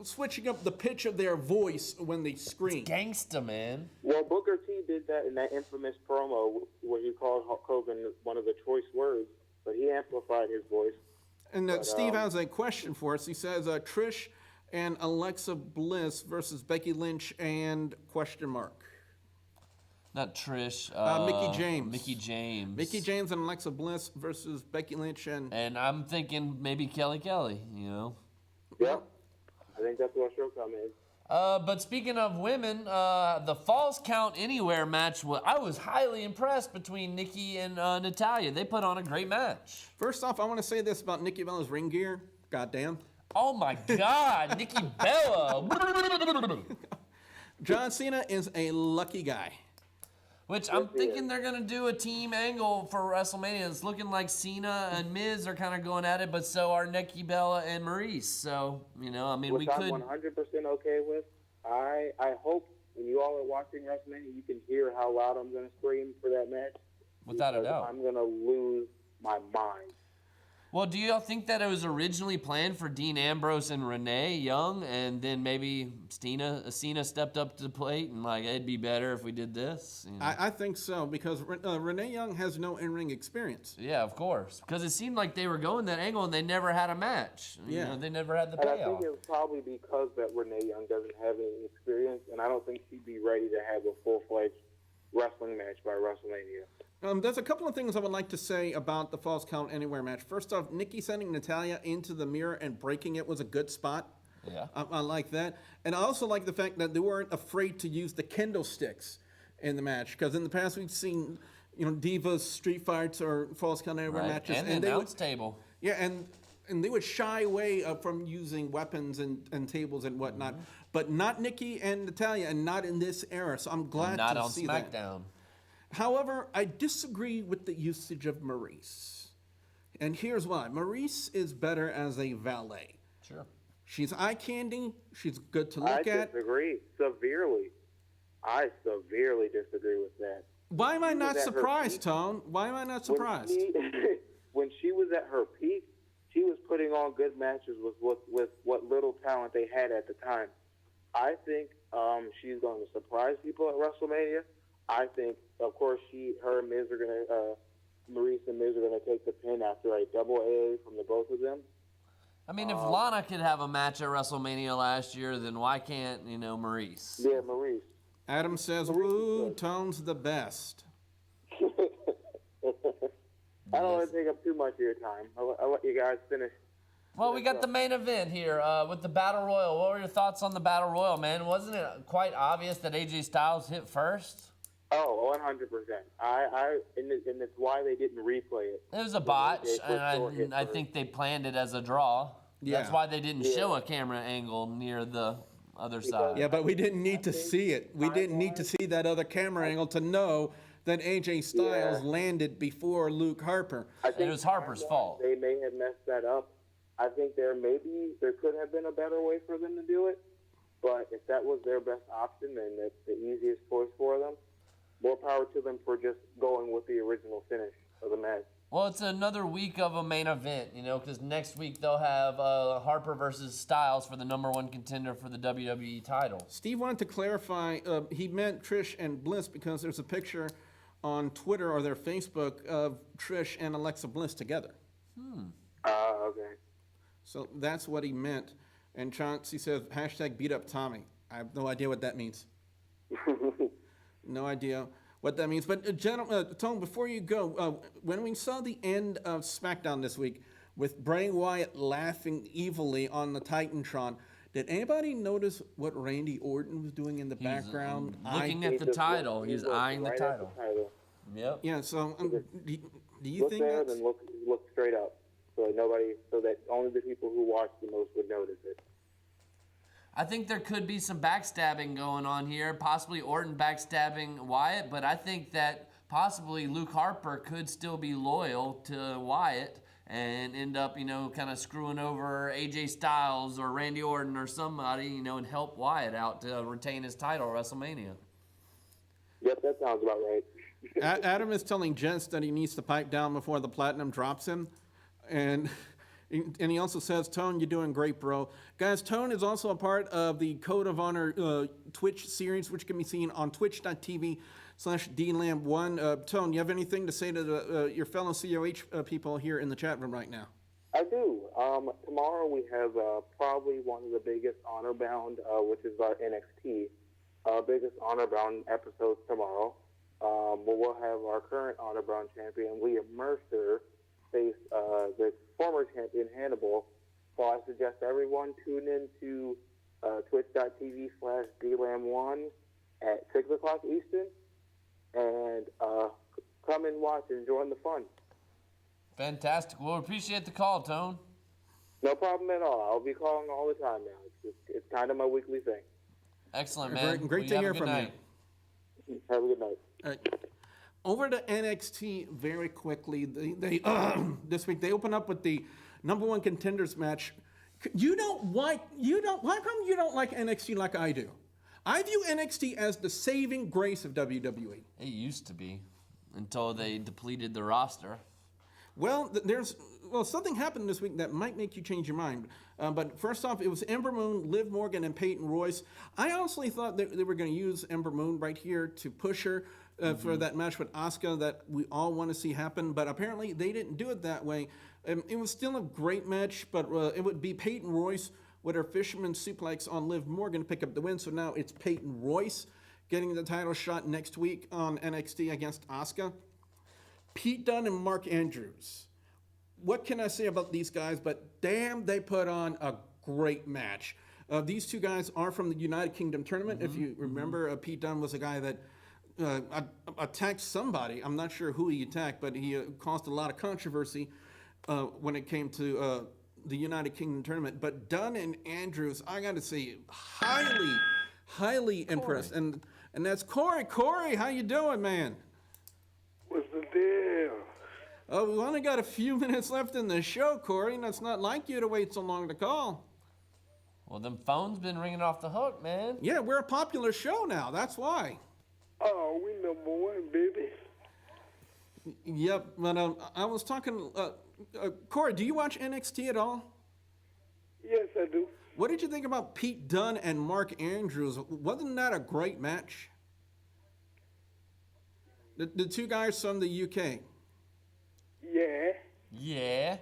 switching up the pitch of their voice when they scream. It's gangsta, man. Well, Booker T did that in that infamous promo where he called Hulk Hogan one of the choice words, but he amplified his voice. And Steve has a question for us. He says, Trish and Alexa Bliss versus Becky Lynch and question mark. Not Trish. Mickie James. Mickie James. Mickie James and Alexa Bliss versus Becky Lynch and... And I'm thinking maybe Kelly, you know? Yeah. I think that's what she'll come in. But speaking of women, the Falls Count Anywhere match, I was highly impressed between Nikki and Natalya. They put on a great match. First off, I want to say this about Nikki Bella's ring gear. Goddamn. Oh my God, Nikki Bella. John Cena is a lucky guy. Which I'm thinking they're going to do a team angle for WrestleMania. It's looking like Cena and Miz are kind of going at it, but so are Nikki Bella and Maurice. So, you know, I mean, which we could... I'm 100% okay with. I hope when you all are watching WrestleMania, you can hear how loud I'm going to scream for that match. Without a doubt. I'm going to lose my mind. Well, do y'all think that it was originally planned for Dean Ambrose and Renee Young, and then maybe Cena stepped up to the plate and like it'd be better if we did this? You know? I think so because Renee Young has no in-ring experience. Yeah, of course, because it seemed like they were going that angle and they never had a match. You know, they never had the payoff. And I think it was probably because that Renee Young doesn't have any experience, and I don't think she'd be ready to have a full-fledged wrestling match by WrestleMania. There's a couple of things I would like to say about the Falls Count Anywhere match. First off, Nikki sending Natalya into the mirror and breaking it was a good spot. Yeah. I like that. And I also like the fact that they weren't afraid to use the kendo sticks in the match. Because in the past we've seen, Divas, street fights, or Falls Count Anywhere matches. And the announce table. Yeah, and they would shy away from using weapons and tables and whatnot. Mm-hmm. But not Nikki and Natalya, and not in this era. So I'm glad to see that. Not on SmackDown. However, I disagree with the usage of Maurice. And here's why. Maurice is better as a valet. Sure. She's eye candy. She's good to look at. I disagree severely. I severely disagree with that. Why am I not surprised, Tone? Why am I not surprised? When she was at her peak, she was putting on good matches with what little talent they had at the time. I think she's going to surprise people at WrestleMania. I think, of course, her and Miz are going to, Maurice and Miz are going to take the pin after a double AA from the both of them. I mean, if Lana could have a match at WrestleMania last year, then why can't, Maurice? Yeah, Maurice. Adam says, woo, Tone's the best. I don't want to take up too much of your time. I'll let you guys finish. Well, we got the main event here with the Battle Royal. What were your thoughts on the Battle Royal, man? Wasn't it quite obvious that AJ Styles hit first? Oh, 100%. And it's why they didn't replay it. It was a botch, and I think they planned it as a draw. Yeah. That's why they didn't show a camera angle near the other side. Yeah, but we didn't need to see it. We didn't need to see that other camera angle to know that AJ Styles landed before Luke Harper. I think it was Harper's fault. They may have messed that up. I think there could have been a better way for them to do it. But if that was their best option, then that's the easiest choice for them. More power to them for just going with the original finish of the match. Well, it's another week of a main event, because next week they'll have Harper versus Styles for the #1 contender for the WWE title. Steve wanted to clarify, he meant Trish and Bliss because there's a picture on Twitter or their Facebook of Trish and Alexa Bliss together. Okay. So that's what he meant. And Chauncey says, #beat up Tommy. I have no idea what that means. No idea what that means. But, Tone, before you go, when we saw the end of SmackDown this week with Bray Wyatt laughing evilly on the Titantron, did anybody notice what Randy Orton was doing in the background? Looking at the title. He's eyeing the title. Yep. Yeah, so do you look think there, that's... then look straight up, so that only the people who watch the most would notice it. I think there could be some backstabbing going on here, possibly Orton backstabbing Wyatt, but I think that possibly Luke Harper could still be loyal to Wyatt and end up, kind of screwing over AJ Styles or Randy Orton or somebody, and help Wyatt out to retain his title at WrestleMania. Yep, that sounds about right. Adam is telling Jens that he needs to pipe down before the platinum drops him. And he also says, Tone, you're doing great, bro. Guys, Tone is also a part of the Code of Honor Twitch series, which can be seen on twitch.tv/DLAM1. Tone, you have anything to say to your fellow COH people here in the chat room right now? I do. Tomorrow we have probably one of the biggest Honor Bound, which is our NXT biggest Honor Bound episodes tomorrow. We'll have our current Honor Bound champion, Liam Mercer, face the former champion, Hannibal. So I suggest everyone tune in to twitch.tv/DLAM1 at 6 o'clock Eastern and come and watch and join the fun. Fantastic. Well, appreciate the call, Tone. No problem at all. I'll be calling all the time now. It's kind of my weekly thing. Excellent, man. Great to hear from you. Have a good night. All right. Over to NXT very quickly. They this week they open up with the #1 contenders match. Why come you don't like NXT like I do? I view NXT as the saving grace of WWE. It used to be until they depleted the roster. Well, something happened this week that might make you change your mind. But first off, it was Ember Moon, Liv Morgan, and Peyton Royce. I honestly thought they were going to use Ember Moon right here to push her for that match with Asuka that we all want to see happen. But apparently they didn't do it that way. It was still a great match, but it would be Peyton Royce with her fisherman suplex on Liv Morgan to pick up the win. So now it's Peyton Royce getting the title shot next week on NXT against Asuka. Pete Dunne and Mark Andrews. What can I say about these guys? But damn, they put on a great match. These two guys are from the United Kingdom tournament. If you remember, Pete Dunne was a guy that attacked somebody. I'm not sure who he attacked, but he caused a lot of controversy when it came to the United Kingdom tournament. But Dunne and Andrews, I got to say, highly impressed. And that's Corey. Corey, how you doing, man? What's the deal? Oh, we only got a few minutes left in the show, Corey, and it's not like you to wait so long to call. Well, them phones been ringing off the hook, man. Yeah, we're a popular show now. That's why. Oh, we #1, baby. Yep, but I was talking Corey, do you watch NXT at all? Yes, I do. What did you think about Pete Dunne and Mark Andrews? Wasn't that a great match? The two guys from the UK. Yeah. Yeah.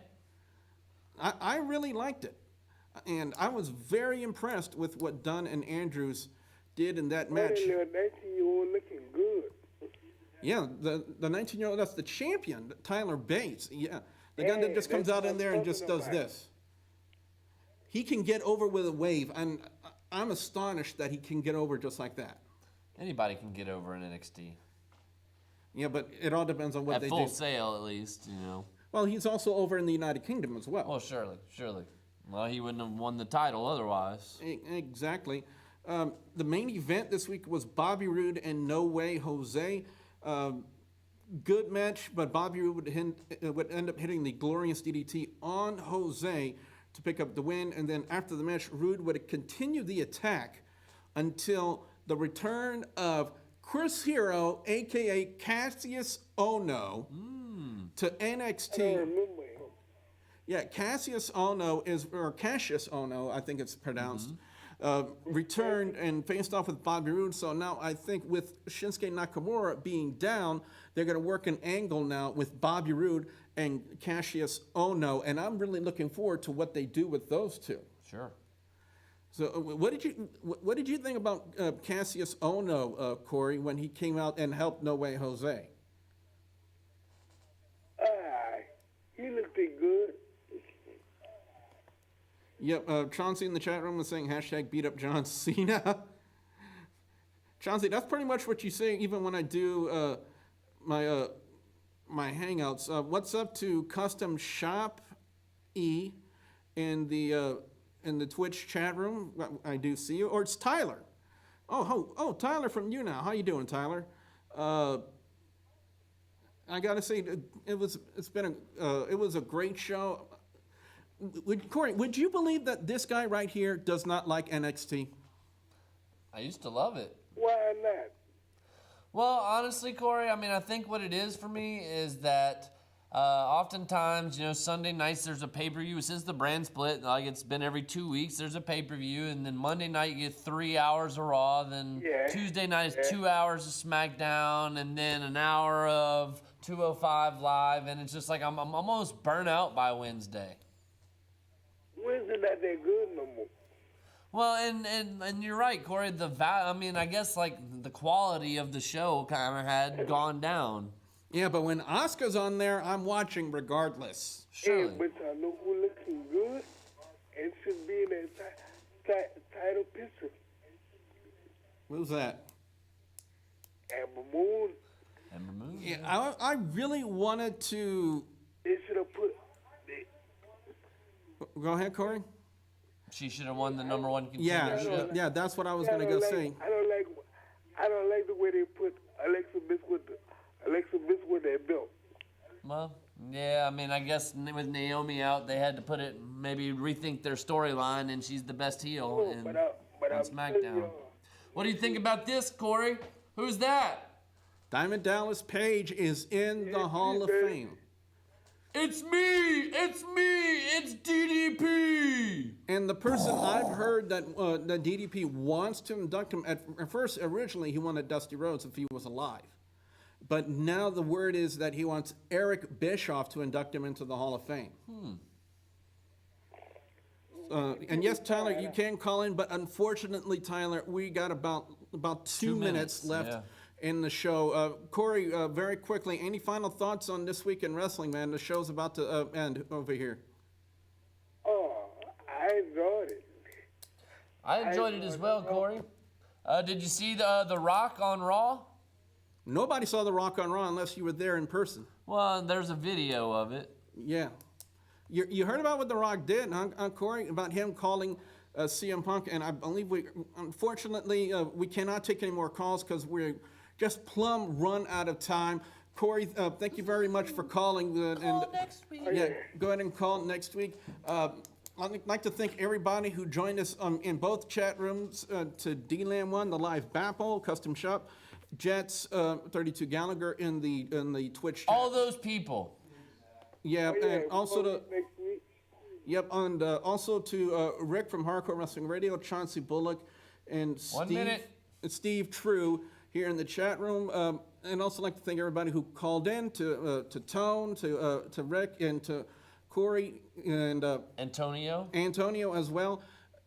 I really liked it. And I was very impressed with what Dunne and Andrews did in that match. That little 19-year-old looking good. Yeah, the 19-year-old, that's the champion, Tyler Bates. Yeah, the guy that just comes that's out what in I'm there and just talking does about. this. He can get over with a wave, and I'm astonished that he can get over just like that. Anybody can get over in NXT. Yeah, but it all depends on what At they full do. sale, at least, you know. Well, he's also over in the United Kingdom as well. Well, surely. Well, he wouldn't have won the title otherwise. Exactly. The main event this week was Bobby Roode and No Way Jose. Good match, but Bobby Roode would end up hitting the glorious DDT on Jose to pick up the win. And then after the match, Roode would continue the attack until the return of Chris Hero, a.k.a. Cassius Ohno, to NXT. I remember him. Yeah, Cassius Ohno or Cassius Ohno, I think it's pronounced, returned and faced off with Bobby Roode. So now I think with Shinsuke Nakamura being down, they're going to work an angle now with Bobby Roode and Cassius Ohno, and I'm really looking forward to what they do with those two. Sure. So what did you think about Cassius Ohno, Corey, when he came out and helped No Way Jose? He looked good. Yep, Chauncey in the chat room was saying hashtag beat up John Cena. Chauncey, that's pretty much what you say even when I do my hangouts. What's up to Custom Shop E in the Twitch chat room? I do see you. Or it's Tyler. Oh, Tyler from you now. How you doing, Tyler? I gotta say, it was a great show. Corey, would you believe that this guy right here does not like NXT? I used to love it. Why not? Well, honestly, Corey, I mean, I think what it is for me is that oftentimes, you know, Sunday nights there's a pay-per-view. Since the brand split, like it's been every 2 weeks, there's a pay-per-view, and then Monday night you get 3 hours of Raw, then Tuesday night is 2 hours of SmackDown, and then an hour of 205 Live, and it's just like I'm almost burnt out by Wednesday. Wednesday not that good no more. Well, and you're right, Corey. I mean, I guess like the quality of the show kind of had gone down. Yeah, but when Asuka's on there, I'm watching regardless. Surely. Hey, but I know who looking good and should be in that title picture. Who's that? Amber Moon. Ember Moon. Yeah, I really wanted to. They should have put. Go ahead, Corey. She should have won the number one Yeah, contendership. yeah, that's what I was gonna go say. I don't like the way they put Alexa Bliss with that belt. Well, yeah, I mean, I guess with Naomi out, they had to put it, maybe rethink their storyline, and she's the best heel Oh, in, but on I'm SmackDown. telling you, What do you think about this, Corey? Who's that? Diamond Dallas Page is in the Hall of baby. Fame. It's me! It's DDP! And the person I've heard that DDP wants to induct him, at first, originally, he wanted Dusty Rhodes if he was alive. But now the word is that he wants Eric Bischoff to induct him into the Hall of Fame. And yes, Tyler, you can call in, but unfortunately, Tyler, we got about 2 minutes left in the show. Corey, very quickly, any final thoughts on this week in wrestling, man? The show's about to end over here. Oh, I enjoyed it. I enjoyed it as well, Corey. Did you see the Rock on Raw? Nobody saw The Rock on Raw unless you were there in person. Well, there's a video of it. Yeah. You heard about what The Rock did, huh, Corey? About him calling CM Punk, and I believe unfortunately, we cannot take any more calls because we're just plumb run out of time. Corey, thank you very much for calling. Call next week. Yeah, go ahead and call next week. I'd like to thank everybody who joined us in both chat rooms to DLAM1, the live Bapple, Custom Shop, Jets, 32 Gallagher in the Twitch chat. All those people. Yeah, Oh, yeah, and also to next week. yep, and also to Rick from Hardcore Wrestling Radio, Chauncey Bullock, and 1 minute. Steve True here in the chat room. And also like to thank everybody who called in, to Tone, to Rick, and to Corey, and Antonio as well.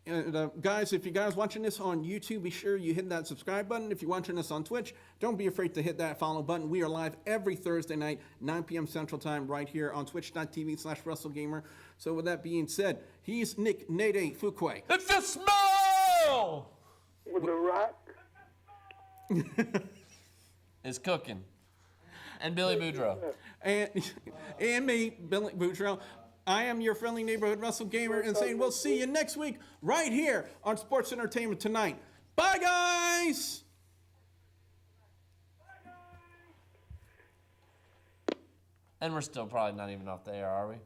And guys, if you guys watching this on YouTube, be sure you hit that subscribe button. If you're watching this on Twitch, don't be afraid to hit that follow button. We are live every Thursday night, 9 p.m. Central Time, right here on twitch.tv/WrestleGamer. So with that being said, he's Nick Nede Fuquay. It's the smell! With The Rock. Is cooking. And Billy Boudreaux. And me, Billy Boudreaux. I am your friendly neighborhood Wrestle Gamer, and saying we'll see you next week right here on Sports Entertainment Tonight. Bye, guys! And we're still probably not even off the air, are we?